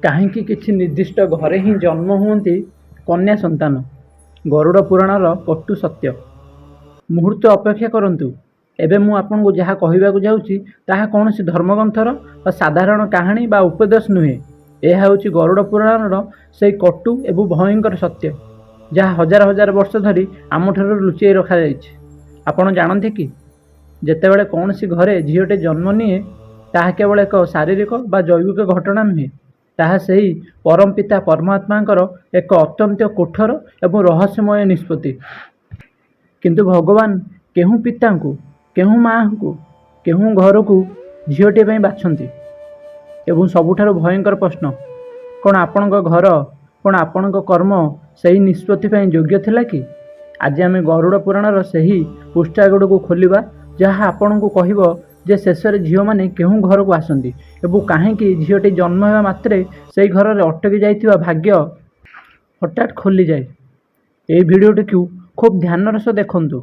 କାହିଁକି କିଛି ନିର୍ଦ୍ଦିଷ୍ଟ ଘରେ ହିଁ ଜନ୍ମ ହୁଅନ୍ତି କନ୍ୟା ସନ୍ତାନ? ଗରୁଡ଼ ପୁରାଣର କଟୁ ସତ୍ୟ। ମୁହୂର୍ତ୍ତେ ଅପେକ୍ଷା କରନ୍ତୁ। ଏବେ ମୁଁ ଆପଣଙ୍କୁ ଯାହା କହିବାକୁ ଯାଉଛି ତାହା କୌଣସି ଧର୍ମଗ୍ରନ୍ଥର ବା ସାଧାରଣ କାହାଣୀ ବା ଉପଦେଶ ନୁହେଁ। ଏହା ହେଉଛି ଗରୁଡ଼ ପୁରାଣର ସେହି କଟୁ ଏବଂ ଭୟଙ୍କର ସତ୍ୟ, ଯାହା ହଜାର ହଜାର ବର୍ଷ ଧରି ଆମଠାରୁ ଲୁଚାଇ ରଖାଯାଇଛି। ଆପଣ ଜାଣନ୍ତି କି, ଯେତେବେଳେ କୌଣସି ଘରେ ଝିଅଟେ ଜନ୍ମ ନିଏ, ତାହା କେବଳ ଏକ ଶାରୀରିକ ବା ଜୈବିକ ଘଟଣା ନୁହେଁ, ତାହା ସେହି ପରମ ପିତା ପରମାତ୍ମାଙ୍କର ଏକ ଅତ୍ୟନ୍ତ କଠୋର ଏବଂ ରହସ୍ୟମୟ ନିଷ୍ପତ୍ତି। କିନ୍ତୁ ଭଗବାନ କେଉଁ ପିତାଙ୍କୁ, କେଉଁ ମାଆଙ୍କୁ, କେଉଁ ଘରକୁ ଝିଅଟିଏ ପାଇଁ ବାଛନ୍ତି? ଏବଂ ସବୁଠାରୁ ଭୟଙ୍କର ପ୍ରଶ୍ନ, କ'ଣ ଆପଣଙ୍କ ଘର, କ'ଣ ଆପଣଙ୍କ କର୍ମ ସେହି ନିଷ୍ପତ୍ତି ପାଇଁ ଯୋଗ୍ୟ ଥିଲା କି? ଆଜି ଆମେ ଗରୁଡ଼ ପୁରାଣର ସେହି ପୃଷ୍ଠାଗୁଡ଼ିକୁ ଖୋଲିବା, ଯାହା ଆପଣଙ୍କୁ କହିବ ଯେ ଶେଷରେ ଝିଅମାନେ କେଉଁ ଘରକୁ ଆସନ୍ତି ଏବଂ କାହିଁକି ଝିଅଟି ଜନ୍ମ ହେବା ମାତ୍ରେ ସେହି ଘରରେ ଅଟକି ଯାଇଥିବା ଭାଗ୍ୟ ହଠାତ୍ ଖୋଲିଯାଏ। ଏହି ଭିଡ଼ିଓଟିକୁ ଖୁବ୍ ଧ୍ୟାନର ସହ ଦେଖନ୍ତୁ,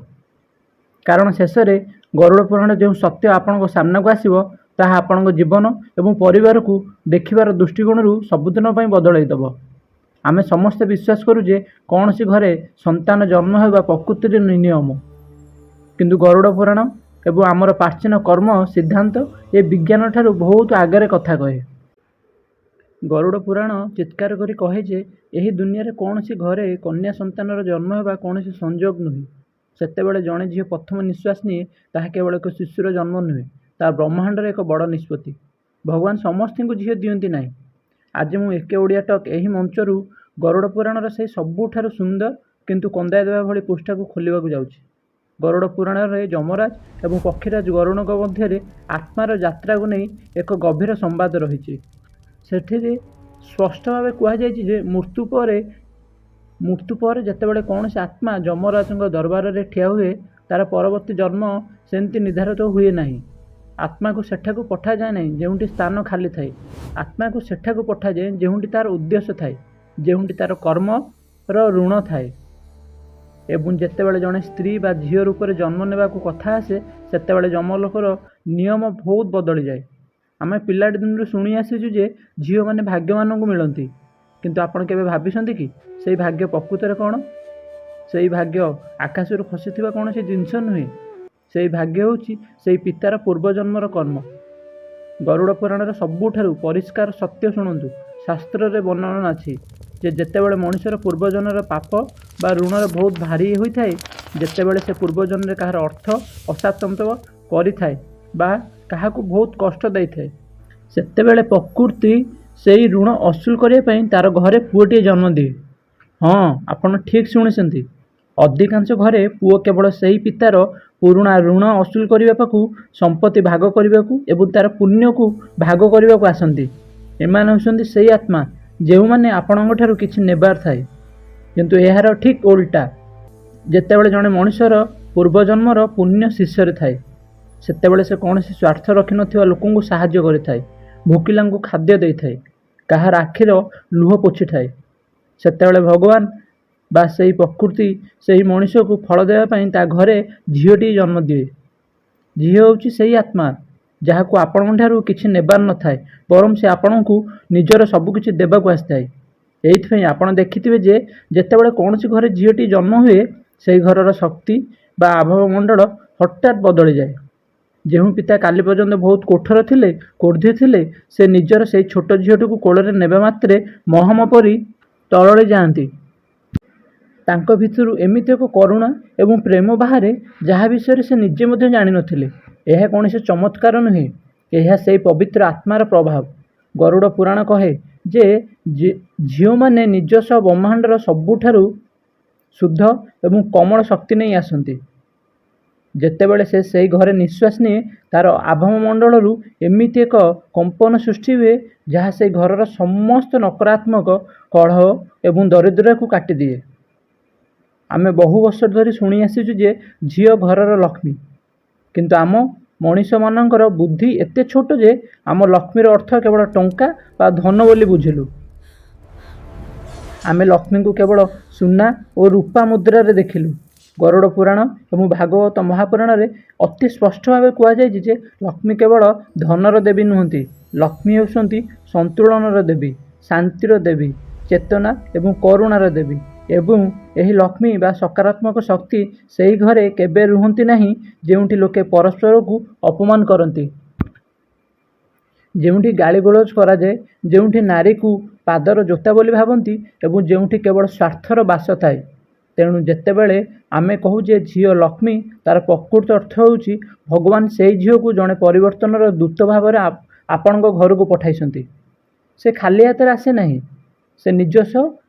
କାରଣ ଶେଷରେ ଗରୁଡ଼ ପୁରାଣର ଯେଉଁ ସତ୍ୟ ଆପଣଙ୍କ ସାମ୍ନାକୁ ଆସିବ, ତାହା ଆପଣଙ୍କ ଜୀବନ ଏବଂ ପରିବାରକୁ ଦେଖିବାର ଦୃଷ୍ଟିକୋଣରୁ ସବୁଦିନ ପାଇଁ ବଦଳାଇ ଦେବ। ଆମେ ସମସ୍ତେ ବିଶ୍ୱାସ କରୁ ଯେ କୌଣସି ଘରେ ସନ୍ତାନ ଜନ୍ମ ହେବା ପ୍ରକୃତିର ନିୟମ, କିନ୍ତୁ ଗରୁଡ଼ ପୁରାଣ ଏବଂ ଆମର ପ୍ରାଚୀନ କର୍ମ ସିଦ୍ଧାନ୍ତ ଏ ବିଜ୍ଞାନ ଠାରୁ ବହୁତ ଆଗରେ କଥା କହେ। ଗରୁଡ଼ ପୁରାଣ ଚିତ୍କାର କରି କହେ ଯେ ଏହି ଦୁନିଆରେ କୌଣସି ଘରେ କନ୍ୟା ସନ୍ତାନର ଜନ୍ମ ହେବା କୌଣସି ସଂଯୋଗ ନୁହେଁ। ସେତେବେଳେ ଜଣେ ଝିଅ ପ୍ରଥମ ନିଶ୍ୱାସ ନିଏ, ତାହା କେବଳ ଏକ ଶିଶୁର ଜନ୍ମ ନୁହେଁ, ତାହା ବ୍ରହ୍ମାଣ୍ଡର ଏକ ବଡ଼ ନିଷ୍ପତ୍ତି। ଭଗବାନ ସମସ୍ତଙ୍କୁ ଝିଅ ଦିଅନ୍ତି ନାହିଁ। ଆଜି ମୁଁ ଏକେ ଓଡ଼ିଆ ଟକ୍ ଏହି ମଞ୍ଚରୁ ଗରୁଡ଼ ପୁରାଣର ସେହି ସବୁଠାରୁ ସୁନ୍ଦର କିନ୍ତୁ କନ୍ଦାଇ ଦେବା ଭଳି ପୃଷ୍ଠାକୁ ଖୋଲିବାକୁ ଯାଉଛି। ଗରୁଡ଼ ପୁରାଣରେ ଯମରାଜ ଏବଂ ପକ୍ଷୀରାଜ ଗରୁଡ଼ଙ୍କ ମଧ୍ୟରେ ଆତ୍ମାର ଯାତ୍ରାକୁ ନେଇ ଏକ ଗଭୀର ସମ୍ବାଦ ରହିଛି। ସେଥିରେ ସ୍ପଷ୍ଟ ଭାବେ କୁହାଯାଇଛି ଯେ ମୃତ୍ୟୁ ପରେ ଯେତେବେଳେ କୌଣସି ଆତ୍ମା ଯମରାଜଙ୍କ ଦରବାରରେ ଠିଆ ହୁଏ, ତା'ର ପରବର୍ତ୍ତୀ ଜନ୍ମ ସେମିତି ନିର୍ଦ୍ଧାରିତ ହୁଏ ନାହିଁ। ଆତ୍ମାକୁ ସେଠାକୁ ପଠାଯାଏ ନାହିଁ ଯେଉଁଠି ସ୍ଥାନ ଖାଲି ଥାଏ। ଆତ୍ମାକୁ ସେଠାକୁ ପଠାଯାଏ ଯେଉଁଠି ତା'ର ଉଦ୍ଦେଶ୍ୟ ଥାଏ, ଯେଉଁଠି ତା'ର କର୍ମର ଋଣ ଥାଏ। ଏବଂ ଯେତେବେଳେ ଜଣେ ସ୍ତ୍ରୀ ବା ଝିଅ ରୂପରେ ଜନ୍ମ ନେବାକୁ କଥା ଆସେ, ସେତେବେଳେ ଯମଲୋକର ନିୟମ ବହୁତ ବଦଳିଯାଏ। ଆମେ ପିଲାଟି ଦିନରୁ ଶୁଣି ଆସିଛୁ ଯେ ଝିଅମାନେ ଭାଗ୍ୟମାନଙ୍କୁ ମିଳନ୍ତି, କିନ୍ତୁ ଆପଣ କେବେ ଭାବିଛନ୍ତି କି ସେହି ଭାଗ୍ୟ ପ୍ରକୃତରେ କ'ଣ? ସେହି ଭାଗ୍ୟ ଆକାଶରୁ ଖସିଥିବା କୌଣସି ଜିନିଷ ନୁହେଁ। ସେହି ଭାଗ୍ୟ ହେଉଛି ସେହି ପିତାର ପୂର୍ବଜନ୍ମର କର୍ମ। ଗରୁଡ଼ ପୁରାଣର ସବୁଠାରୁ ପରିଷ୍କାର ସତ୍ୟ ଶୁଣନ୍ତୁ। ଶାସ୍ତ୍ରରେ ବର୍ଣ୍ଣନା ଅଛି ଯେ ଯେତେବେଳେ ମଣିଷର ପୂର୍ବଜନ୍ମର ପାପ ବା ଋଣର ବହୁତ ଭାରୀ ହୋଇଥାଏ, ଯେତେବେଳେ ସେ ପୂର୍ବଜନ୍ମରେ କାହାର ଅର୍ଥ ଅସାତନ୍ତ୍ୟ କରିଥାଏ ବା କାହାକୁ ବହୁତ କଷ୍ଟ ଦେଇଥାଏ, ସେତେବେଳେ ପ୍ରକୃତି ସେହି ଋଣ ଅସୁଲ କରିବା ପାଇଁ ତା'ର ଘରେ ପୁଅଟିଏ ଜନ୍ମ ଦିଏ। ହଁ, ଆପଣ ଠିକ୍ ଶୁଣିଛନ୍ତି। ଅଧିକାଂଶ ଘରେ ପୁଅ କେବଳ ସେହି ପିତାର ପୁରୁଣା ଋଣ ଅସୁଲ କରିବାକୁ, ସମ୍ପତ୍ତି ଭାଗ କରିବାକୁ ଏବଂ ତା'ର ପୁଣ୍ୟକୁ ଭାଗ କରିବାକୁ ଆସନ୍ତି। ଏମାନେ ହେଉଛନ୍ତି ସେହି ଆତ୍ମା ଯେଉଁମାନେ ଆପଣଙ୍କଠାରୁ କିଛି ନେବାର ଥାଏ। କିନ୍ତୁ ଏହାର ଠିକ୍ ଓଲଟା, ଯେତେବେଳେ ଜଣେ ମଣିଷର ପୂର୍ବଜନ୍ମର ପୁଣ୍ୟ ଶୀର୍ଷରେ ଥାଏ, ସେତେବେଳେ ସେ କୌଣସି ସ୍ୱାର୍ଥ ରଖିନଥିବା ଲୋକଙ୍କୁ ସାହାଯ୍ୟ କରିଥାଏ, ଭୋକିଲାଙ୍କୁ ଖାଦ୍ୟ ଦେଇଥାଏ, କାହାର ଆଖିର ଲୁହ ପୋଛିଥାଏ। ସେତେବେଳେ ଭଗବାନ ବା ସେହି ପ୍ରକୃତି ସେହି ମଣିଷକୁ ଫଳ ଦେବା ପାଇଁ ତା ଘରେ ଝିଅଟିଏ ଜନ୍ମ ଦିଏ। ଝିଅ ହେଉଛି ସେହି ଆତ୍ମା ଯାହାକୁ ଆପଣଙ୍କଠାରୁ କିଛି ନେବାର ନଥାଏ, ବରଂ ସେ ଆପଣଙ୍କୁ ନିଜର ସବୁକିଛି ଦେବାକୁ ଆସିଥାଏ। ଏଇଥିପାଇଁ ଆପଣ ଦେଖିଥିବେ ଯେ ଯେତେବେଳେ କୌଣସି ଘରେ ଝିଅଟି ଜନ୍ମ ହୁଏ, ସେହି ଘରର ଶକ୍ତି ବା ଆଭବମଣ୍ଡଳ ହଠାତ୍ ବଦଳିଯାଏ। ଯେଉଁ ପିତା କାଲି ପର୍ଯ୍ୟନ୍ତ ବହୁତ କଠୋର ଥିଲେ, କ୍ରୋଧୀ ଥିଲେ, ସେ ନିଜର ସେହି ଛୋଟ ଝିଅଟିକୁ କୋଳରେ ନେବା ମାତ୍ରେ ମହମ ପରି ତରଳି ଯାଆନ୍ତି। ତାଙ୍କ ଭିତରୁ ଏମିତି ଏକ କରୁଣା ଏବଂ ପ୍ରେମ ବାହାରେ, ଯାହା ବିଷୟରେ ସେ ନିଜେ ମଧ୍ୟ ଜାଣିନଥିଲେ। ଏହା କୌଣସି ଚମତ୍କାର ନୁହେଁ, ଏହା ସେହି ପବିତ୍ର ଆତ୍ମାର ପ୍ରଭାବ। ଗରୁଡ଼ ପୁରାଣ କହେ ଯେ ଝିଅମାନେ ନିଜସ୍ୱ ବ୍ରହ୍ମାଣ୍ଡର ସବୁଠାରୁ ଶୁଦ୍ଧ ଏବଂ କୋମଳ ଶକ୍ତି ନେଇ ଆସନ୍ତି। ଯେତେବେଳେ ସେ ସେହି ଘରେ ନିଶ୍ୱାସ ନିଏ, ତା'ର ଆଭମଣ୍ଡଳରୁ ଏମିତି ଏକ କମ୍ପନ ସୃଷ୍ଟି ହୁଏ, ଯାହା ସେହି ଘରର ସମସ୍ତ ନକାରାତ୍ମକ କଳହ ଏବଂ ଦରିଦ୍ରତାକୁ କାଟିଦିଏ। ଆମେ ବହୁ ବର୍ଷ ଧରି ଶୁଣି ଆସିଛୁ ଯେ ଝିଅ ଘରର ଲକ୍ଷ୍ମୀ, କିନ୍ତୁ ଆମ ମଣିଷମାନଙ୍କର ବୁଦ୍ଧି ଏତେ ଛୋଟ ଯେ ଆମ ଲକ୍ଷ୍ମୀର ଅର୍ଥ କେବଳ ଟଙ୍କା ବା ଧନ ବୋଲି ବୁଝିଲୁ। ଆମେ ଲକ୍ଷ୍ମୀଙ୍କୁ କେବଳ ସୁନା ଓ ରୂପା ମୁଦ୍ରାରେ ଦେଖିଲୁ। ଗରୁଡ଼ ପୁରାଣ ଏବଂ ଭାଗବତ ମହାପୁରାଣରେ ଅତି ସ୍ପଷ୍ଟ ଭାବେ କୁହାଯାଇଛି ଯେ ଲକ୍ଷ୍ମୀ କେବଳ ଧନର ଦେବୀ ନୁହନ୍ତି, ଲକ୍ଷ୍ମୀ ହେଉଛନ୍ତି ସନ୍ତୁଳନର ଦେବୀ। ଶାନ୍ତିର ଦେବୀ, ଚେତନା ଏବଂ କରୁଣାର ଦେବୀ। ଏବଂ ଏହି ଲକ୍ଷ୍ମୀ ବା ସକାରାତ୍ମକ ଶକ୍ତି ସେହି ଘରେ କେବେ ରୁହନ୍ତି ନାହିଁ ଯେଉଁଠି ଲୋକେ ପରସ୍ପରକୁ ଅପମାନ କରନ୍ତି, ଯେଉଁଠି ଗାଳିଗୋଳଜ କରାଯାଏ, ଯେଉଁଠି ନାରୀକୁ ପାଦର ଜୋତା ବୋଲି ଭାବନ୍ତି ଏବଂ ଯେଉଁଠି କେବଳ ସ୍ୱାର୍ଥର ବାସ ଥାଏ। ତେଣୁ ଯେତେବେଳେ ଆମେ କହୁ ଯେ ଝିଅ ଲକ୍ଷ୍ମୀ, ତାର ପ୍ରକୃତ ଅର୍ଥ ହେଉଛି ଭଗବାନ ସେହି ଝିଅକୁ ଜଣେ ପରିବର୍ତ୍ତନର ଦୂତ ଭାବରେ ଆପଣଙ୍କ ଘରକୁ ପଠାଇଛନ୍ତି। ସେ ଖାଲି ହାତରେ ଆସେ ନାହିଁ, ସେ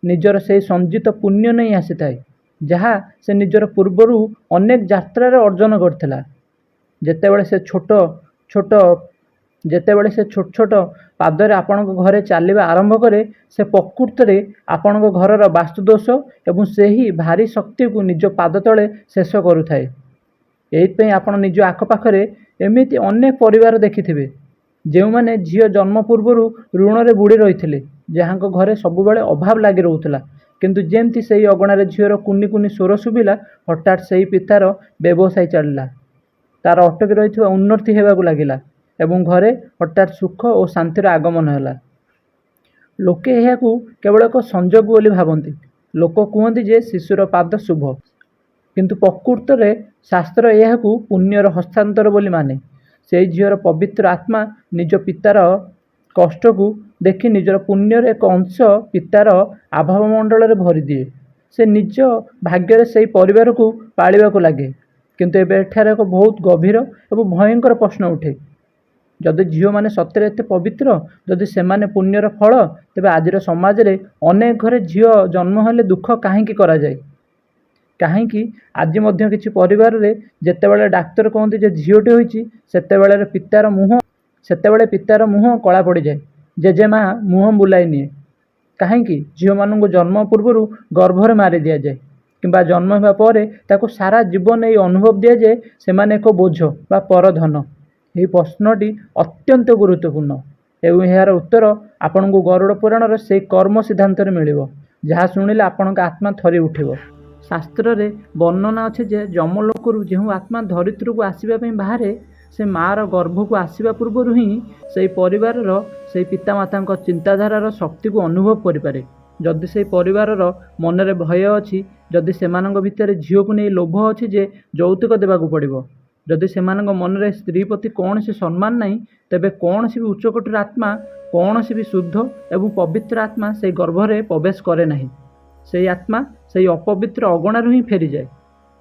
ନିଜର ସେହି ସଞ୍ଚିତ ପୁଣ୍ୟ ନେଇ ଆସିଥାଏ, ଯାହା ସେ ନିଜର ପୂର୍ବରୁ ଅନେକ ଯାତ୍ରାରେ ଅର୍ଜନ କରିଥିଲା। ଯେତେବେଳେ ସେ ଛୋଟ ଛୋଟ ପାଦରେ ଆପଣଙ୍କ ଘରେ ଚାଲିବା ଆରମ୍ଭ କରେ, ସେ ପ୍ରକୃତରେ ଆପଣଙ୍କ ଘରର ବାସ୍ତୁଦୋଷ ଏବଂ ସେହି ଭାରୀ ଶକ୍ତିକୁ ନିଜ ପାଦ ତଳେ ଶେଷ କରୁଥାଏ। ଏଇଥିପାଇଁ ଆପଣ ନିଜ ଆଖପାଖରେ ଏମିତି ଅନେକ ପରିବାର ଦେଖିଥିବେ ଯେଉଁମାନେ ଝିଅ ଜନ୍ମ ପୂର୍ବରୁ ଋଣରେ ବୁଡ଼ି ରହିଥିଲେ, ଯାହାଙ୍କ ଘରେ ସବୁବେଳେ ଅଭାବ ଲାଗି ରହୁଥିଲା। କିନ୍ତୁ ଯେମିତି ସେହି ଅଗଣାରେ ଝିଅର କୁନି କୁନି ସ୍ୱର ଶୁଭିଲା, ହଠାତ୍ ସେହି ପିତାର ବ୍ୟବସାୟ ଚାଲିଲା, ତାର ଅଟକି ରହିଥିବା ଉନ୍ନତି ହେବାକୁ ଲାଗିଲା ଏବଂ ଘରେ ହଠାତ୍ ସୁଖ ଓ ଶାନ୍ତିର ଆଗମନ ହେଲା। ଲୋକେ ଏହାକୁ କେବଳ ଏକ ସଂଯୋଗ ବୋଲି ଭାବନ୍ତି। ଲୋକ କୁହନ୍ତି ଯେ ଶିଶୁର ପାଦ ଶୁଭ, କିନ୍ତୁ ପ୍ରକୃତରେ ଶାସ୍ତ୍ର ଏହାକୁ ପୁଣ୍ୟର ହସ୍ତାନ୍ତର ବୋଲି ମାନେ। ସେହି ଝିଅର ପବିତ୍ର ଆତ୍ମା ନିଜ ପିତାର କଷ୍ଟକୁ ଦେଖି ନିଜର ପୁଣ୍ୟର ଏକ ଅଂଶ ପିତାର ଆଭାବମଣ୍ଡଳରେ ଭରିଦିଏ। ସେ ନିଜ ଭାଗ୍ୟରେ ସେହି ପରିବାରକୁ ପାଳିବାକୁ ଲାଗେ। କିନ୍ତୁ ଏବେ ଏଠାରେ ଏକ ବହୁତ ଗଭୀର ଏବଂ ଭୟଙ୍କର ପ୍ରଶ୍ନ ଉଠେ। ଯଦି ଝିଅମାନେ ସତରେ ଏତେ ପବିତ୍ର, ଯଦି ସେମାନେ ପୁଣ୍ୟର ଫଳ, ତେବେ ଆଜିର ସମାଜରେ ଅନେକ ଘରେ ଝିଅ ଜନ୍ମ ହେଲେ ଦୁଃଖ କାହିଁକି କରାଯାଏ? କାହିଁକି ଆଜି ମଧ୍ୟ କିଛି ପରିବାରରେ ଯେତେବେଳେ ଡାକ୍ତର କହନ୍ତି ଯେ ଝିଅଟି ହୋଇଛି, ସେତେବେଳେ ପିତାର ମୁହଁ କଳା ପଡ଼ିଯାଏ, ଜେଜେମା ମୁହଁ ବୁଲାଇ ନିଏ? କାହିଁକି ଝିଅମାନଙ୍କୁ ଜନ୍ମ ପୂର୍ବରୁ ଗର୍ଭରେ ମାରି ଦିଆଯାଏ, କିମ୍ବା ଜନ୍ମ ହେବା ପରେ ତାକୁ ସାରା ଜୀବନ ଏହି ଅନୁଭବ ଦିଆଯାଏ ସେମାନେ ଏକ ବୋଝ ବା ପରଧନ? ଏହି ପ୍ରଶ୍ନଟି ଅତ୍ୟନ୍ତ ଗୁରୁତ୍ୱପୂର୍ଣ୍ଣ ଏବଂ ଏହାର ଉତ୍ତର ଆପଣଙ୍କୁ ଗରୁଡ଼ ପୁରାଣର ସେହି କର୍ମ ସିଦ୍ଧାନ୍ତରେ ମିଳିବ, ଯାହା ଶୁଣିଲେ ଆପଣଙ୍କ ଆତ୍ମା ଥରି ଉଠିବ। ଶାସ୍ତ୍ରରେ ବର୍ଣ୍ଣନା ଅଛି ଯେ ଯମଲୋକରୁ ଯେଉଁ ଆତ୍ମା ଧରିତ୍ରୀକୁ ଆସିବା ପାଇଁ ବାହାରେ, ସେ ମାଆର ଗର୍ଭକୁ ଆସିବା ପୂର୍ବରୁ ହିଁ ସେହି ପରିବାରର ସେହି ପିତାମାତାଙ୍କ ଚିନ୍ତାଧାରାର ଶକ୍ତିକୁ ଅନୁଭବ କରିପାରେ। ଯଦି ସେହି ପରିବାରର ମନରେ ଭୟ ଅଛି, ଯଦି ସେମାନଙ୍କ ଭିତରେ ଝିଅକୁ ନେଇ ଲୋଭ ଅଛି ଯେ ଯୌତୁକ ଦେବାକୁ ପଡ଼ିବ, ଯଦି ସେମାନଙ୍କ ମନରେ ସ୍ତ୍ରୀ ପ୍ରତି କୌଣସି ସମ୍ମାନ ନାହିଁ, ତେବେ କୌଣସି ବି ଉଚ୍ଚକୋଟୀର ଆତ୍ମା, କୌଣସି ବି ଶୁଦ୍ଧ ଏବଂ ପବିତ୍ର ଆତ୍ମା ସେହି ଗର୍ଭରେ ପ୍ରବେଶ କରେ ନାହିଁ। ସେହି ଆତ୍ମା ସେହି ଅପବିତ୍ର ଅଗଣାରୁ ହିଁ ଫେରିଯାଏ।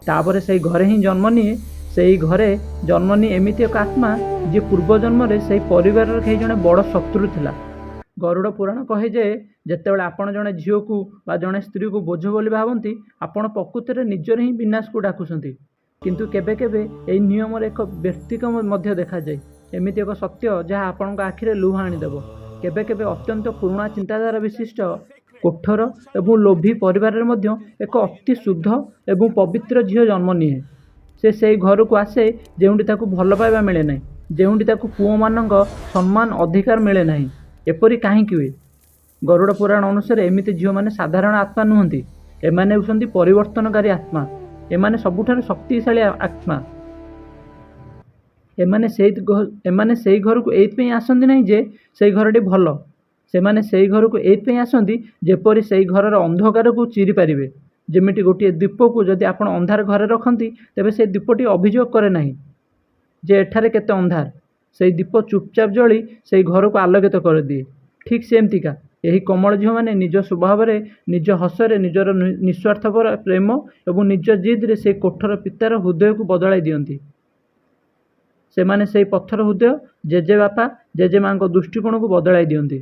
ତାପରେ ସେହି ଘରେ ହିଁ ଜନ୍ମ ନିଏ। ସେହି ଘରେ ଜନ୍ମ ନିଏ ଏମିତି ଏକ ଆତ୍ମା ଯିଏ ପୂର୍ବ ଜନ୍ମରେ ସେହି ପରିବାରର କେହି ଜଣେ ବଡ଼ ଶତ୍ରୁ ଥିଲା। ଗରୁଡ଼ ପୁରାଣ କହେ ଯେ ଯେତେବେଳେ ଆପଣ ଜଣେ ଝିଅକୁ ବା ଜଣେ ସ୍ତ୍ରୀକୁ ବୋଝ ବୋଲି ଭାବନ୍ତି, ଆପଣ ପ୍ରକୃତରେ ନିଜର ହିଁ ବିନାଶକୁ ଡାକୁଛନ୍ତି। କିନ୍ତୁ କେବେ କେବେ ଏହି ନିୟମରେ ଏକ ବ୍ୟତିକ୍ରମ ମଧ୍ୟ ଦେଖାଯାଏ, ଏମିତି ଏକ ସତ୍ୟ ଯାହା ଆପଣଙ୍କ ଆଖିରେ ଲୁହ ଆଣିଦେବ। କେବେ କେବେ ଅତ୍ୟନ୍ତ ପୁରୁଣା ଚିନ୍ତାଧାରା ବିଶିଷ୍ଟ, କଠୋର ଏବଂ ଲୋଭୀ ପରିବାରରେ ମଧ୍ୟ ଏକ ଅତି ଶୁଦ୍ଧ ଏବଂ ପବିତ୍ର ଝିଅ ଜନ୍ମ ନିଏ। ସେ ସେହି ଘରକୁ ଆସେ ଯେଉଁଠି ତାକୁ ଭଲ ପାଇବା ମିଳେ ନାହିଁ, ଯେଉଁଠି ତାକୁ ପୁଅମାନଙ୍କ ସମ୍ମାନ ଅଧିକାର ମିଳେ ନାହିଁ। ଏପରି କାହିଁକି ହୁଏ? ଗରୁଡ଼ ପୁରାଣ ଅନୁସାରେ ଏମିତି ଝିଅମାନେ ସାଧାରଣ ଆତ୍ମା ନୁହନ୍ତି, ଏମାନେ ହେଉଛନ୍ତି ପରିବର୍ତ୍ତନକାରୀ ଆତ୍ମା। ଏମାନେ ସବୁଠାରୁ ଶକ୍ତିଶାଳୀ ଆତ୍ମା। ଏମାନେ ସେହି ଘରକୁ ଏଇଥିପାଇଁ ଆସନ୍ତି ନାହିଁ ଯେ ସେହି ଘରଟି ଭଲ, ସେମାନେ ସେହି ଘରକୁ ଏଇଥିପାଇଁ ଆସନ୍ତି ଯେପରି ସେହି ଘରର ଅନ୍ଧକାରକୁ ଚିରି ପାରିବେ। ଯେମିତି ଗୋଟିଏ ଦୀପକୁ ଯଦି ଆପଣ ଅନ୍ଧାର ଘରେ ରଖନ୍ତି, ତେବେ ସେହି ଦୀପଟି ଅଭିଯୋଗ କରେ ନାହିଁ ଯେ ଏଠାରେ କେତେ ଅନ୍ଧାର। ସେହି ଦୀପ ଚୁପଚାପ ଜଳି ସେହି ଘରକୁ ଆଲୋକିତ କରିଦିଏ। ଠିକ୍ ସେମିତିକା ଏହି କୋମଳ ଝିଅମାନେ ନିଜ ସ୍ୱଭାବରେ, ନିଜ ହସରେ, ନିଜର ନିଃସ୍ୱାର୍ଥପର ପ୍ରେମ ଏବଂ ନିଜ ଜିଦ୍ରେ ସେହି କଠୋର ପିତାର ହୃଦୟକୁ ବଦଳାଇ ଦିଅନ୍ତି। ସେମାନେ ସେହି ପଥର ହୃଦୟ, ଜେଜେବାପା ଜେଜେମାଙ୍କ ଦୃଷ୍ଟିକୋଣକୁ ବଦଳାଇ ଦିଅନ୍ତି।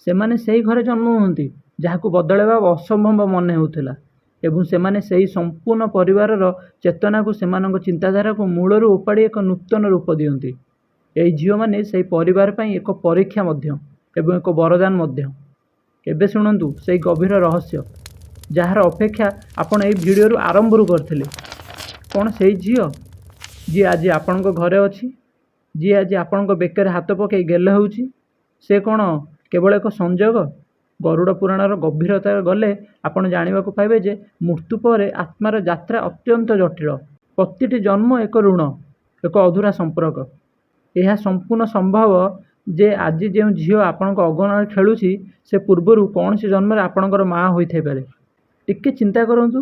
ସେମାନେ ସେହି ଘରେ ଜନ୍ମ ହୁଅନ୍ତି ଯାହାକୁ ବଦଳାଇବା ଅସମ୍ଭବ ମନେ ହେଉଥିଲା, ଏବଂ ସେମାନେ ସେହି ସମ୍ପୂର୍ଣ୍ଣ ପରିବାରର ଚେତନାକୁ, ସେମାନଙ୍କ ଚିନ୍ତାଧାରାକୁ ମୂଳରୁ ଉପାଡ଼ି ଏକ ନୂତନ ରୂପ ଦିଅନ୍ତି। ଏହି ଝିଅମାନେ ସେହି ପରିବାର ପାଇଁ ଏକ ପରୀକ୍ଷା ମଧ୍ୟ ଏବଂ ଏକ ବରଦାନ ମଧ୍ୟ। ଏବେ ଶୁଣନ୍ତୁ ସେହି ଗଭୀର ରହସ୍ୟ, ଯାହାର ଅପେକ୍ଷା ଆପଣ ଏହି ଭିଡ଼ିଓରୁ ଆରମ୍ଭରୁ କରିଥିଲେ। କ'ଣ ସେହି ଝିଅ ଯିଏ ଆଜି ଆପଣଙ୍କ ଘରେ ଅଛି, ଯିଏ ଆଜି ଆପଣଙ୍କ ବେକରେ ହାତ ପକାଇ ଗେଲ ହେଉଛି, ସେ କ'ଣ କେବଳ ଏକ ସଂଯୋଗ? ଗରୁଡ଼ ପୁରାଣର ଗଭୀରତାରେ ଗଲେ ଆପଣ ଜାଣିବାକୁ ପାଇବେ ଯେ ମୃତ୍ୟୁ ପରେ ଆତ୍ମାର ଯାତ୍ରା ଅତ୍ୟନ୍ତ ଜଟିଳ। ପ୍ରତିଟି ଜନ୍ମ ଏକ ଋଣ, ଏକ ଅଧୁରା ସମ୍ପର୍କ। ଏହା ସମ୍ପୂର୍ଣ୍ଣ ସମ୍ଭବ ଯେ ଆଜି ଯେଉଁ ଝିଅ ଆପଣଙ୍କ ଅଗଣାରେ ଖେଳୁଛି ସେ ପୂର୍ବରୁ କୌଣସି ଜନ୍ମରେ ଆପଣଙ୍କର ମା ହୋଇଥାଇପାରେ। ଟିକେ ଚିନ୍ତା କରନ୍ତୁ,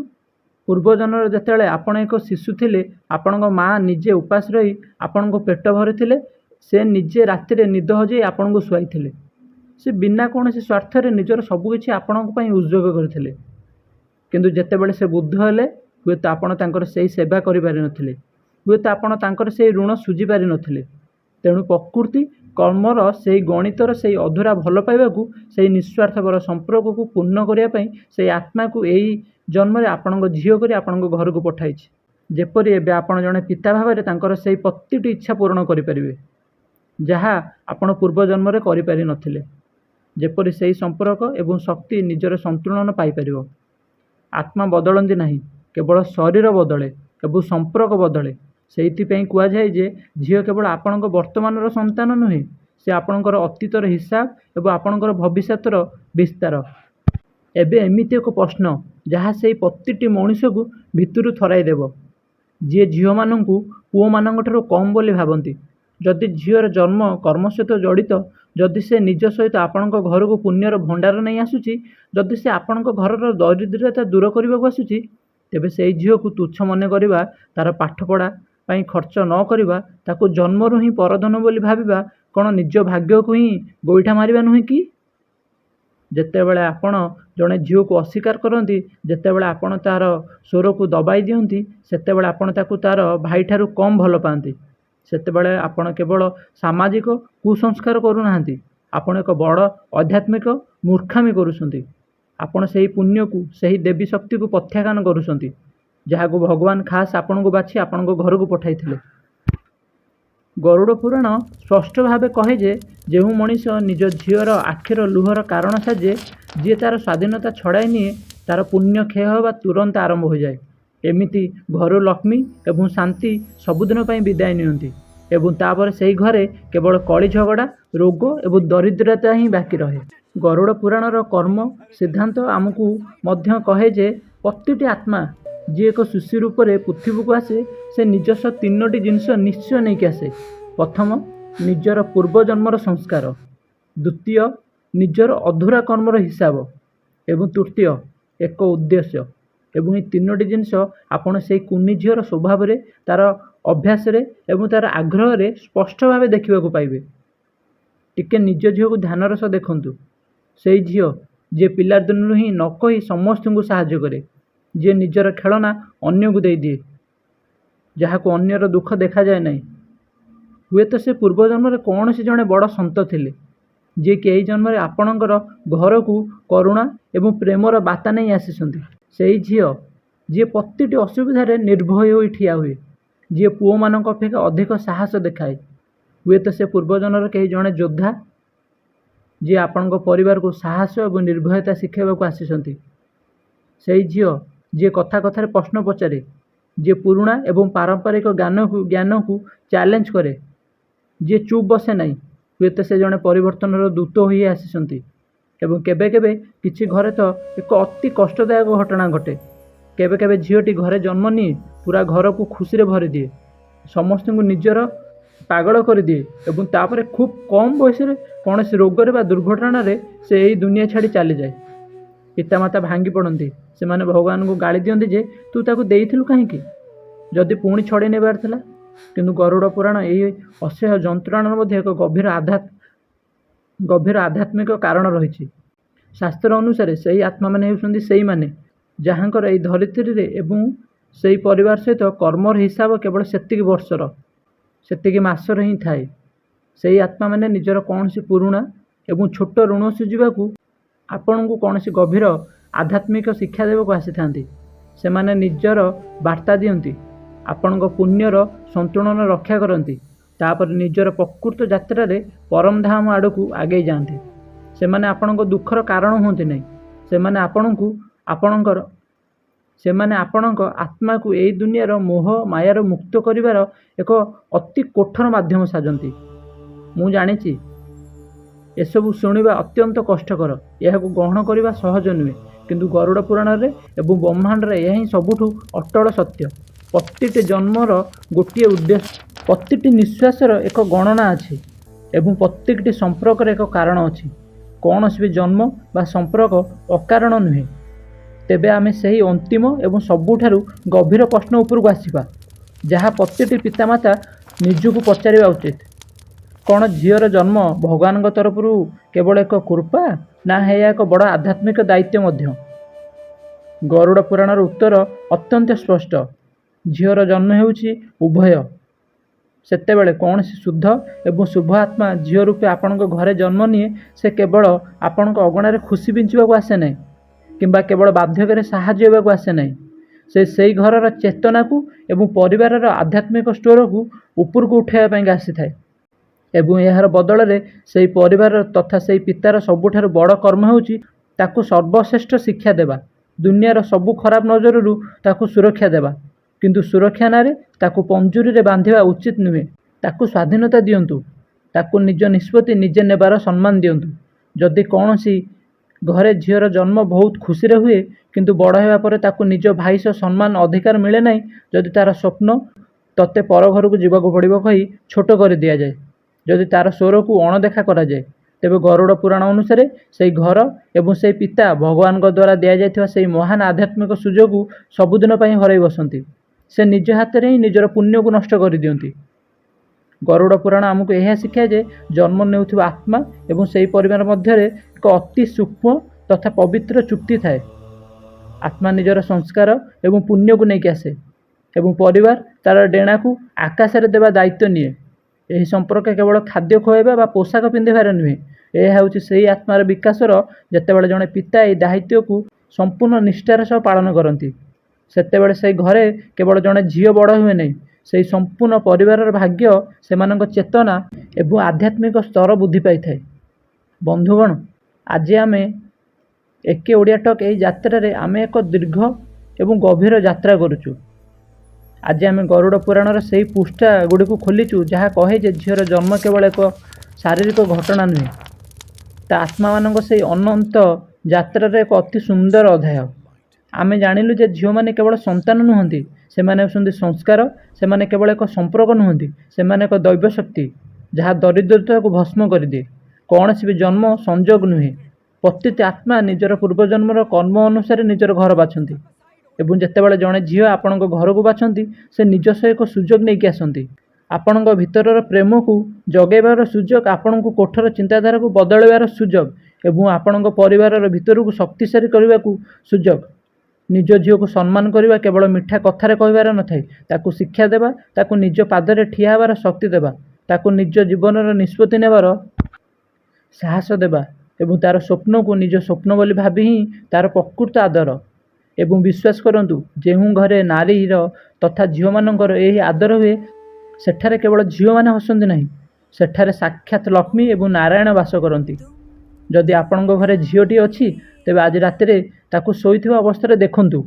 ପୂର୍ବ ଜନ୍ମରେ ଯେତେବେଳେ ଆପଣ ଏକ ଶିଶୁ ଥିଲେ ଆପଣଙ୍କ ମା ନିଜେ ଉପାସ ରହି ଆପଣଙ୍କୁ ପେଟ ଭରିଥିଲେ। ସେ ନିଜେ ରାତିରେ ନିଦ ହଜେଇ ଆପଣଙ୍କୁ ଶୁଆଇଥିଲେ। ସେ ବିନା କୌଣସି ସ୍ୱାର୍ଥରେ ନିଜର ସବୁକିଛି ଆପଣଙ୍କ ପାଇଁ ଉତ୍ସର୍ଗ କରିଥିଲେ। କିନ୍ତୁ ଯେତେବେଳେ ସେ ବୁଦ୍ଧ ହେଲେ ହୁଏତ ଆପଣ ତାଙ୍କର ସେହି ସେବା କରିପାରିନଥିଲେ, ହୁଏତ ଆପଣ ତାଙ୍କର ସେହି ଋଣ ଶୁଝି ପାରିନଥିଲେ। ତେଣୁ ପ୍ରକୃତି କର୍ମର ସେହି ଗଣିତର ସେହି ଅଧୁରା ଭଲ ପାଇବାକୁ, ସେହି ନିଃସ୍ୱାର୍ଥପର ସମ୍ପର୍କକୁ ପୂର୍ଣ୍ଣ କରିବା ପାଇଁ ସେହି ଆତ୍ମାକୁ ଏହି ଜନ୍ମରେ ଆପଣଙ୍କ ଝିଅ କରି ଆପଣଙ୍କ ଘରକୁ ପଠାଇଛି। ଯେପରି ଏବେ ଆପଣ ଜଣେ ପିତା ଭାବରେ ତାଙ୍କର ସେହି ପ୍ରତିଟି ଇଚ୍ଛା ପୂରଣ କରିପାରିବେ ଯାହା ଆପଣ ପୂର୍ବ ଜନ୍ମରେ କରିପାରିନଥିଲେ। ଯେପରି ସେହି ସମ୍ପର୍କ ଏବଂ ଶକ୍ତି ନିଜର ସନ୍ତୁଳନ ପାଇପାରିବ। ଆତ୍ମା ବଦଳନ୍ତି ନାହିଁ, କେବଳ ଶରୀର ବଦଳେ ଏବଂ ସମ୍ପର୍କ ବଦଳେ। ସେଇଥିପାଇଁ କୁହାଯାଏ ଯେ ଝିଅ କେବଳ ଆପଣଙ୍କ ବର୍ତ୍ତମାନର ସନ୍ତାନ ନୁହେଁ, ସେ ଆପଣଙ୍କର ଅତୀତର ହିସାବ ଏବଂ ଆପଣଙ୍କର ଭବିଷ୍ୟତର ବିସ୍ତାର। ଏବେ ଏମିତି ଏକ ପ୍ରଶ୍ନ ଯାହା ସେହି ପ୍ରତିଟି ମଣିଷକୁ ଭିତରୁ ଥରାଇ ଦେବ, ଯିଏ ଝିଅମାନଙ୍କୁ ପୁଅମାନଙ୍କଠାରୁ କମ୍ ବୋଲି ଭାବନ୍ତି। ଯଦି ଝିଅର ଜନ୍ମ କର୍ମ ସହିତ ଜଡ଼ିତ, ଯଦି ସେ ନିଜ ସହିତ ଆପଣଙ୍କ ଘରକୁ ପୁଣ୍ୟର ଭଣ୍ଡାର ନେଇ ଆସୁଛି, ଯଦି ସେ ଆପଣଙ୍କ ଘରର ଦରିଦ୍ରତା ଦୂର କରିବାକୁ ଆସୁଛି, ତେବେ ସେହି ଝିଅକୁ ତୁଚ୍ଛ ମନେ କରିବା, ତା'ର ପାଠପଢ଼ା ପାଇଁ ଖର୍ଚ୍ଚ ନ କରିବା, ତାକୁ ଜନ୍ମରୁ ହିଁ ପରଧନ ବୋଲି ଭାବିବା କ'ଣ ନିଜ ଭାଗ୍ୟକୁ ହିଁ ଗୋଇଠା ମାରିବା ନୁହେଁ କି? ଯେତେବେଳେ ଆପଣ ଜଣେ ଝିଅକୁ ଅସ୍ୱୀକାର କରନ୍ତି, ଯେତେବେଳେ ଆପଣ ତା'ର ସ୍ୱରକୁ ଦବାଇ ଦିଅନ୍ତି, ସେତେବେଳେ ଆପଣ ତାକୁ ତା'ର ଭାଇଠାରୁ କମ୍ ଭଲ ପାଆନ୍ତି। ସେତେବେଳେ ଆପଣ କେବଳ ସାମାଜିକ କୁସଂସ୍କାର କରୁନାହାନ୍ତି, ଆପଣ ଏକ ବଡ଼ ଆଧ୍ୟାତ୍ମିକ ମୂର୍ଖାମି କରୁଛନ୍ତି। ଆପଣ ସେହି ପୁଣ୍ୟକୁ, ସେହି ଦେବୀ ଶକ୍ତିକୁ ପ୍ରତ୍ୟାଖ୍ୟାନ କରୁଛନ୍ତି, ଯାହାକୁ ଭଗବାନ ଖାସ୍ ଆପଣଙ୍କୁ ବାଛି ଆପଣଙ୍କ ଘରକୁ ପଠାଇଥିଲେ। ଗରୁଡ଼ ପୁରାଣ ସ୍ପଷ୍ଟ ଭାବେ କହେ ଯେ ଯେଉଁ ମଣିଷ ନିଜ ଝିଅର ଆଖିର ଲୁହର କାରଣ ସାଜେ, ଯିଏ ତା'ର ସ୍ୱାଧୀନତା ଛଡ଼ାଇ ନିଏ, ତା'ର ପୁଣ୍ୟ କ୍ଷୟ ହେବା ତୁରନ୍ତ ଆରମ୍ଭ ହୋଇଯାଏ। ଏମିତି ଘରୁ ଲକ୍ଷ୍ମୀ ଏବଂ ଶାନ୍ତି ସବୁଦିନ ପାଇଁ ବିଦାୟ ନିଅନ୍ତି ଏବଂ ତାପରେ ସେହି ଘରେ କେବଳ କଳି ଝଗଡ଼ା, ରୋଗ ଏବଂ ଦରିଦ୍ରତା ହିଁ ବାକି ରହେ। ଗରୁଡ଼ ପୁରାଣର କର୍ମ ସିଦ୍ଧାନ୍ତ ଆମକୁ ମଧ୍ୟ କହେ ଯେ ପ୍ରତିଟି ଆତ୍ମା ଯିଏ ଏକ ଶିଶୁ ରୂପରେ ପୃଥିବୀକୁ ଆସେ, ସେ ନିଜ ସହ ତିନୋଟି ଜିନିଷ ନିଶ୍ଚୟ ନେଇକି ଆସେ। ପ୍ରଥମ, ନିଜର ପୂର୍ବ ଜନ୍ମର ସଂସ୍କାର। ଦ୍ୱିତୀୟ, ନିଜର ଅଧୁରା କର୍ମର ହିସାବ। ଏବଂ ତୃତୀୟ, ଏକ ଉଦ୍ଦେଶ୍ୟ। ଏବଂ ଏହି ତିନୋଟି ଜିନିଷ ଆପଣ ସେହି କୁନି ଝିଅର ସ୍ୱଭାବରେ, ତା'ର ଅଭ୍ୟାସରେ ଏବଂ ତା'ର ଆଗ୍ରହରେ ସ୍ପଷ୍ଟ ଭାବେ ଦେଖିବାକୁ ପାଇବେ। ଟିକେ ନିଜ ଝିଅକୁ ଧ୍ୟାନର ସହ ଦେଖନ୍ତୁ। ସେହି ଝିଅ ଯିଏ ପିଲାଦିନରୁ ହିଁ ନ କହି ସମସ୍ତଙ୍କୁ ସାହାଯ୍ୟ କରେ, ଯିଏ ନିଜର ଖେଳନା ଅନ୍ୟକୁ ଦେଇଦିଏ, ଯାହାକୁ ଅନ୍ୟର ଦୁଃଖ ଦେଖାଯାଏ ନାହିଁ। ହୁଏତ ସେ ପୂର୍ବ ଜନ୍ମରେ କୌଣସି ଜଣେ ବଡ଼ ସନ୍ଥ ଥିଲେ, ଯିଏକି ଏହି ଜନ୍ମରେ ଆପଣଙ୍କର ଘରକୁ କରୁଣା ଏବଂ ପ୍ରେମର ବାର୍ତ୍ତା ନେଇ ଆସିଛନ୍ତି। ସେହି ଝିଅ ଯିଏ ପ୍ରତିଟି ଅସୁବିଧାରେ ନିର୍ଭୟ ହୋଇ ଠିଆ ହୁଏ, ଯିଏ ପୁଅମାନଙ୍କ ଅପେକ୍ଷା ଅଧିକ ସାହସ ଦେଖାଏ। ହୁଏତ ସେ ପୂର୍ବ ଜନ୍ମରେ କେହି ଜଣେ ଯୋଦ୍ଧା, ଯିଏ ଆପଣଙ୍କ ପରିବାରକୁ ସାହସ ଏବଂ ନିର୍ଭୟତା ଶିଖାଇବାକୁ ଆସିଛନ୍ତି। ସେହି ଝିଅ ଯିଏ କଥା କଥାରେ ପ୍ରଶ୍ନ ପଚାରେ, ଯିଏ ପୁରୁଣା ଏବଂ ପାରମ୍ପରିକ ଜ୍ଞାନକୁ ଚ୍ୟାଲେଞ୍ଜ କରେ, ଯିଏ ଚୁପ୍ ବସେ ନାହିଁ। ହୁଏତ ସେ ଜଣେ ପରିବର୍ତ୍ତନର ଦୂତ ହୋଇ ଆସିଛନ୍ତି। ଏବଂ କେବେ କେବେ କିଛି ଘରେ ତ ଏକ ଅତି କଷ୍ଟଦାୟକ ଘଟଣା ଘଟେ। କେବେ କେବେ ଝିଅଟି ଘରେ ଜନ୍ମ ନିଏ, ପୁରା ଘରକୁ ଖୁସିରେ ଭରିଦିଏ, ସମସ୍ତଙ୍କୁ ନିଜର ପାଗଳ କରିଦିଏ ଏବଂ ତାପରେ ଖୁବ୍ କମ୍ ବୟସରେ କୌଣସି ରୋଗରେ ବା ଦୁର୍ଘଟଣାରେ ସେ ଏହି ଦୁନିଆ ଛାଡ଼ି ଚାଲିଯାଏ। ପିତାମାତା ଭାଙ୍ଗି ପଡ଼ନ୍ତି। ସେମାନେ ଭଗବାନଙ୍କୁ ଗାଳି ଦିଅନ୍ତି ଯେ ତୁ ତାକୁ ଦେଇଥିଲୁ କାହିଁକି, ଯଦି ପୁଣି ଛଡ଼େଇ ନେବାର ଥିଲା। କିନ୍ତୁ ଗରୁଡ଼ ପୁରାଣ ଏହି ଅସହ୍ୟ ଯନ୍ତ୍ରଣାର ମଧ୍ୟ ଏକ ଗଭୀର ଆଧ୍ୟାତ୍ମିକ କାରଣ ରହିଛି। ଶାସ୍ତ୍ର ଅନୁସାରେ ସେହି ଆତ୍ମାମାନେ ହେଉଛନ୍ତି ସେଇମାନେ ଯାହାଙ୍କର ଏହି ଧରିତ୍ରୀରେ ଏବଂ ସେହି ପରିବାର ସହିତ କର୍ମର ହିସାବ କେବଳ ସେତିକି ବର୍ଷର, ସେତିକି ମାସର ହିଁ ଥାଏ। ସେହି ଆତ୍ମାମାନେ ନିଜର କୌଣସି ପୁରୁଣା ଏବଂ ଛୋଟ ଋଣ ଶୁଝିବାକୁ ଆପଣଙ୍କୁ କୌଣସି ଗଭୀର ଆଧ୍ୟାତ୍ମିକ ଶିକ୍ଷା ଦେବାକୁ ଆସିଥାନ୍ତି। ସେମାନେ ନିଜର ବାର୍ତ୍ତା ଦିଅନ୍ତି, ଆପଣଙ୍କ ପୁଣ୍ୟର ସନ୍ତୁଳନ ରକ୍ଷା କରନ୍ତି, ତାପରେ ନିଜର ପ୍ରକୃତ ଯାତ୍ରାରେ ପରମଧାମ ଆଡ଼କୁ ଆଗେଇ ଯାଆନ୍ତି। ସେମାନେ ଆପଣଙ୍କ ଦୁଃଖର କାରଣ ହୁଅନ୍ତି ନାହିଁ। ସେମାନେ ଆପଣଙ୍କ ଆତ୍ମାକୁ ଏହି ଦୁନିଆର ମୋହ ମାୟାରୁ ମୁକ୍ତ କରିବାର ଏକ ଅତି କଠୋର ମାଧ୍ୟମ ସାଜନ୍ତି। ମୁଁ ଜାଣିଛି ଏସବୁ ଶୁଣିବା ଅତ୍ୟନ୍ତ କଷ୍ଟକର, ଏହାକୁ ଗ୍ରହଣ କରିବା ସହଜ ନୁହେଁ, କିନ୍ତୁ ଗରୁଡ଼ ପୁରାଣରେ ଏବଂ ବ୍ରହ୍ମାଣ୍ଡରେ ଏହା ହିଁ ସବୁଠୁ ଅଟଳ ସତ୍ୟ। ପ୍ରତିଟି ଜନ୍ମର ଗୋଟିଏ ଉଦ୍ଦେଶ୍ୟ, ପ୍ରତିଟି ନିଶ୍ୱାସର ଏକ ଗଣନା ଅଛି ଏବଂ ପ୍ରତ୍ୟେକଟି ସମ୍ପର୍କରେ ଏକ କାରଣ ଅଛି। କୌଣସି ବି ଜନ୍ମ ବା ସମ୍ପର୍କ ଅକାରଣ ନୁହେଁ। ତେବେ ଆମେ ସେହି ଅନ୍ତିମ ଏବଂ ସବୁଠାରୁ ଗଭୀର ପ୍ରଶ୍ନ ଉପରକୁ ଆସିବା, ଯାହା ପ୍ରତିଟି ପିତାମାତା ନିଜକୁ ପଚାରିବା ଉଚିତ। କ'ଣ ଝିଅର ଜନ୍ମ ଭଗବାନଙ୍କ ତରଫରୁ କେବଳ ଏକ କୃପା, ନା ଏହା ଏକ ବଡ଼ ଆଧ୍ୟାତ୍ମିକ ଦାୟିତ୍ୱ ମଧ୍ୟ? ଗରୁଡ଼ ପୁରାଣର ଉତ୍ତର ଅତ୍ୟନ୍ତ ସ୍ପଷ୍ଟ। ଝିଅର ଜନ୍ମ ହେଉଛି ଉଭୟ। ସେତେବେଳେ କୌଣସି ଶୁଦ୍ଧ ଏବଂ ଶୁଭ ଆତ୍ମା ଝିଅ ରୂପେ ଆପଣଙ୍କ ଘରେ ଜନ୍ମ ନିଏ, ସେ କେବଳ ଆପଣଙ୍କ ଅଗଣାରେ ଖୁସି ବିଞ୍ଚିବାକୁ ଆସେ ନାହିଁ କିମ୍ବା କେବଳ ବାର୍ଦ୍ଧକ୍ୟରେ ସାହାଯ୍ୟ ହେବାକୁ ଆସେ ନାହିଁ। ସେ ସେହି ଘରର ଚେତନାକୁ ଏବଂ ପରିବାରର ଆଧ୍ୟାତ୍ମିକ ସ୍ତରକୁ ଉପରକୁ ଉଠାଇବା ପାଇଁ ଆସିଥାଏ। ଏବଂ ଏହାର ବଦଳରେ ସେହି ପରିବାର ତଥା ସେହି ପିତାର ସବୁଠାରୁ ବଡ଼ କର୍ମ ହେଉଛି ତାକୁ ସର୍ବଶ୍ରେଷ୍ଠ ଶିକ୍ଷା ଦେବା। ଦୁନିଆର ସବୁ ଖରାପ ନଜରରୁ ତାକୁ ସୁରକ୍ଷା ଦେବା। କିନ୍ତୁ ସୁରକ୍ଷା ନାଁରେ ତାକୁ ପଞ୍ଜୁରୀରେ ବାନ୍ଧିବା ଉଚିତ ନୁହେଁ। ତାକୁ ସ୍ୱାଧୀନତା ଦିଅନ୍ତୁ। ତାକୁ ନିଜ ନିଷ୍ପତ୍ତି ନିଜେ ନେବାର ସମ୍ମାନ ଦିଅନ୍ତୁ। ଯଦି କୌଣସି ଘରେ ଝିଅର ଜନ୍ମ ବହୁତ ଖୁସିରେ ହୁଏ, କିନ୍ତୁ ବଡ଼ ହେବା ପରେ ତାକୁ ନିଜ ଭାଇ ସହ ସମ୍ମାନ ଅଧିକାର ମିଳେ ନାହିଁ, ଯଦି ତା'ର ସ୍ୱପ୍ନ ତତେ ପର ଘରକୁ ଯିବାକୁ ପଡ଼ିବ କହି ଛୋଟ କରି ଦିଆଯାଏ, ଯଦି ତା'ର ସ୍ୱରକୁ ଅଣଦେଖା କରାଯାଏ, ତେବେ ଗରୁଡ଼ ପୁରାଣ ଅନୁସାରେ ସେହି ଘର ଏବଂ ସେହି ପିତା ଭଗବାନଙ୍କ ଦ୍ୱାରା ଦିଆଯାଇଥିବା ସେହି ମହାନ ଆଧ୍ୟାତ୍ମିକ ସୁଯୋଗକୁ ସବୁଦିନ ପାଇଁ ହରାଇ ବସନ୍ତି। ସେ ନିଜ ହାତରେ ହିଁ ନିଜର ପୁଣ୍ୟକୁ ନଷ୍ଟ କରିଦିଅନ୍ତି। ଗରୁଡ଼ ପୁରାଣ ଆମକୁ ଏହା ଶିଖାଏ ଯେ ଜନ୍ମ ନେଉଥିବା ଆତ୍ମା ଏବଂ ସେହି ପରିବାର ମଧ୍ୟରେ ଏକ ଅତି ସୂକ୍ଷ୍ମ ତଥା ପବିତ୍ର ଚୁକ୍ତି ଥାଏ। ଆତ୍ମା ନିଜର ସଂସ୍କାର ଏବଂ ପୁଣ୍ୟକୁ ନେଇକି ଆସେ ଏବଂ ପରିବାର ତା'ର ଡେଣାକୁ ଆକାଶରେ ଦେବା ଦାୟିତ୍ୱ ନିଏ। ଏହି ସମ୍ପର୍କ କେବଳ ଖାଦ୍ୟ ଖୁଆଇବା ବା ପୋଷାକ ପିନ୍ଧିବାରେ ନୁହେଁ। ଏହା ହେଉଛି ସେହି ଆତ୍ମାର ବିକାଶର ଯେତେବେଳେ ଜଣେ ପିତା ଏହି ଦାୟିତ୍ୱକୁ ସମ୍ପୂର୍ଣ୍ଣ ନିଷ୍ଠାର ସହ ପାଳନ କରନ୍ତି, ସେତେବେଳେ ସେହି ଘରେ କେବଳ ଜଣେ ଝିଅ ବଡ଼ ହୁଏ ନାହିଁ, ସେହି ସମ୍ପୂର୍ଣ୍ଣ ପରିବାରର ଭାଗ୍ୟ, ସେମାନଙ୍କ ଚେତନା ଏବଂ ଆଧ୍ୟାତ୍ମିକ ସ୍ତର ବୃଦ୍ଧି ପାଇଥାଏ। ବନ୍ଧୁଗଣ, ଆଜି ଆମେ ଏକେ ଓଡ଼ିଆ ଟକ୍ ଏହି ଯାତ୍ରାରେ ଆମେ ଏକ ଦୀର୍ଘ ଏବଂ ଗଭୀର ଯାତ୍ରା କରୁଛୁ। ଆଜି ଆମେ ଗରୁଡ଼ ପୁରାଣର ସେହି ପୃଷ୍ଠା ଗୁଡ଼ିକୁ ଖୋଲିଛୁ ଯାହା କହେ ଯେ ଝିଅର ଜନ୍ମ କେବଳ ଏକ ଶାରୀରିକ ଘଟଣା ନୁହେଁ, ତା ଆତ୍ମାମାନଙ୍କ ସେହି ଅନନ୍ତ ଯାତ୍ରାର ଏକ ଅତି ସୁନ୍ଦର ଅଧ୍ୟାୟ। ଆମେ ଜାଣିଲୁ ଯେ ଝିଅମାନେ କେବଳ ସନ୍ତାନ ନୁହନ୍ତି, ସେମାନେ ହେଉଛନ୍ତି ସଂସ୍କାର। ସେମାନେ କେବଳ ଏକ ସମ୍ପର୍କ ନୁହନ୍ତି, ସେମାନେ ଏକ ଦୈବ ଶକ୍ତି ଯାହା ଦରିଦ୍ରତାକୁ ଭସ୍ମ କରିଦିଏ। କୌଣସି ବି ଜନ୍ମ ସଂଯୋଗ ନୁହେଁ। ପ୍ରତିଟି ଆତ୍ମା ନିଜର ପୂର୍ବଜନ୍ମର କର୍ମ ଅନୁସାରେ ନିଜର ଘର ବାଛନ୍ତି। ଏବଂ ଯେତେବେଳେ ଜଣେ ଝିଅ ଆପଣଙ୍କ ଘରକୁ ବାଛନ୍ତି, ସେ ନିଜ ସହ ଏକ ସୁଯୋଗ ନେଇକି ଆସନ୍ତି। ଆପଣଙ୍କ ଭିତରର ପ୍ରେମକୁ ଜଗାଇବାର ସୁଯୋଗ, ଆପଣଙ୍କୁ କୋଠର ଚିନ୍ତାଧାରାକୁ ବଦଳାଇବାର ସୁଯୋଗ ଏବଂ ଆପଣଙ୍କ ପରିବାରର ଭିତରକୁ ଶକ୍ତିଶାଳୀ କରିବାକୁ ସୁଯୋଗ। ନିଜ ଝିଅକୁ ସମ୍ମାନ କରିବା କେବଳ ମିଠା କଥାରେ କହିବାର ନଥାଏ, ତାକୁ ଶିକ୍ଷା ଦେବା, ତାକୁ ନିଜ ପାଦରେ ଠିଆ ହେବାର ଶକ୍ତି ଦେବା, ତାକୁ ନିଜ ଜୀବନର ନିଷ୍ପତ୍ତି ନେବାର ସାହସ ଦେବା ଏବଂ ତା'ର ସ୍ୱପ୍ନକୁ ନିଜ ସ୍ୱପ୍ନ ବୋଲି ଭାବି ହିଁ ତା'ର ପ୍ରକୃତ ଆଦର। ଏବଂ ବିଶ୍ୱାସ କରନ୍ତୁ, ଯେଉଁ ଘରେ ନାରୀର ତଥା ଝିଅମାନଙ୍କର ଏହି ଆଦର ହୁଏ, ସେଠାରେ କେବଳ ଝିଅମାନେ ହସନ୍ତି ନାହିଁ, ସେଠାରେ ସାକ୍ଷାତ ଲକ୍ଷ୍ମୀ ଏବଂ ନାରାୟଣ ବାସ କରନ୍ତି। ଯଦି ଆପଣଙ୍କ ଘରେ ଝିଅଟି ଅଛି, ତେବେ ଆଜି ରାତିରେ ତାକୁ ଶୋଇଥିବା ଅବସ୍ଥାରେ ଦେଖନ୍ତୁ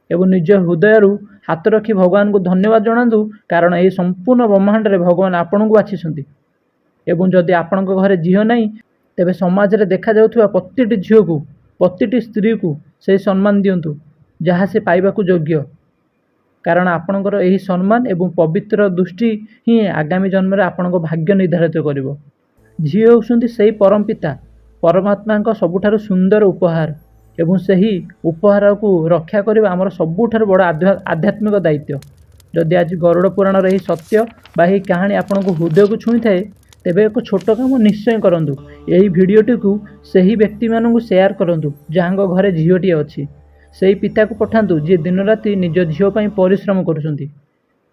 ଏବଂ ନିଜ ହୃଦୟରୁ ହାତ ରଖି ଭଗବାନଙ୍କୁ ଧନ୍ୟବାଦ ଜଣାନ୍ତୁ, କାରଣ ଏହି ସମ୍ପୂର୍ଣ୍ଣ ବ୍ରହ୍ମାଣ୍ଡରେ ଭଗବାନ ଆପଣଙ୍କୁ ବାଛିଛନ୍ତି। ଏବଂ ଯଦି ଆପଣଙ୍କ ଘରେ ଝିଅ ନାହିଁ, ତେବେ ସମାଜରେ ଦେଖାଯାଉଥିବା ପ୍ରତିଟି ଝିଅକୁ, ପ୍ରତିଟି ସ୍ତ୍ରୀକୁ ସେହି ସମ୍ମାନ ଦିଅନ୍ତୁ ଯାହା ସେ ପାଇବାକୁ ଯୋଗ୍ୟ, କାରଣ ଆପଣଙ୍କର ଏହି ସମ୍ମାନ ଏବଂ ପବିତ୍ର ଦୃଷ୍ଟି ହିଁ ଆଗାମୀ ଜନ୍ମରେ ଆପଣଙ୍କ ଭାଗ୍ୟ ନିର୍ଦ୍ଧାରିତ କରିବ। ଝିଅ ହେଉଛନ୍ତି ସେହି ପରମ ପିତା, ପରମାତ୍ମାଙ୍କ ସବୁଠାରୁ ସୁନ୍ଦର ଉପହାର ଏବଂ ସେହି ଉପହାରକୁ ରକ୍ଷା କରିବା ଆମର ସବୁଠାରୁ ବଡ଼ ଆଧ୍ୟାତ୍ମିକ ଦାୟିତ୍ୱ। ଯଦି ଆଜି ଗରୁଡ଼ ପୁରାଣର ଏହି ସତ୍ୟ ବା ଏହି କାହାଣୀ ଆପଣଙ୍କୁ ହୃଦୟକୁ ଛୁଇଁଥାଏ, ତେବେ ଏକ ଛୋଟ କାମ ନିଶ୍ଚୟ କରନ୍ତୁ। ଏହି ଭିଡ଼ିଓଟିକୁ ସେହି ବ୍ୟକ୍ତିମାନଙ୍କୁ ସେୟାର କରନ୍ତୁ ଯାହାଙ୍କ ଘରେ ଝିଅଟିଏ ଅଛି। ସେହି ପିତାକୁ ପଠାନ୍ତୁ ଯିଏ ଦିନରାତି ନିଜ ଝିଅ ପାଇଁ ପରିଶ୍ରମ କରୁଛନ୍ତି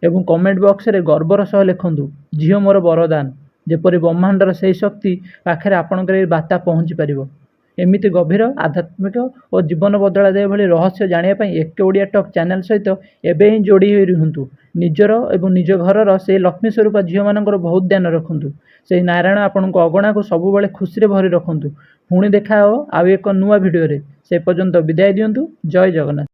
ଏବଂ କମେଣ୍ଟ ବକ୍ସରେ ଗର୍ବର ସହ ଲେଖନ୍ତୁ, ଝିଅ ମୋର ବରଦାନ। ଯେପରି ବ୍ରହ୍ମାଣ୍ଡର ସେହି ଶକ୍ତି ପାଖରେ ଆପଣଙ୍କର ଏହି ବାର୍ତ୍ତା ପହଞ୍ଚି ପାରିବ। ଏମିତି ଗଭୀର, ଆଧ୍ୟାତ୍ମିକ ଓ ଜୀବନ ବଦଳାଇବା ଭଳି ରହସ୍ୟ ଜାଣିବା ପାଇଁ ଏକେ ଓଡ଼ିଆ ଟକ୍ ଚ୍ୟାନେଲ ସହିତ ଏବେ ହିଁ ଯୋଡ଼ି ହୋଇ ରୁହନ୍ତୁ। ନିଜର ଏବଂ ନିଜ ଘରର ସେହି ଲକ୍ଷ୍ମୀ ସ୍ୱରୂପ ଝିଅମାନଙ୍କର ବହୁତ ଧ୍ୟାନ ରଖନ୍ତୁ। ସେହି ନାରାୟଣ ଆପଣଙ୍କ ଅଗଣାକୁ ସବୁବେଳେ ଖୁସିରେ ଭରି ରଖନ୍ତୁ। ପୁଣି ଦେଖା ହେବ ଆଉ ଏକ ନୂଆ ଭିଡ଼ିଓରେ। ସେ ପର୍ଯ୍ୟନ୍ତ ବିଦାୟ ଦିଅନ୍ତୁ। ଜୟ ଜଗନ୍ନାଥ।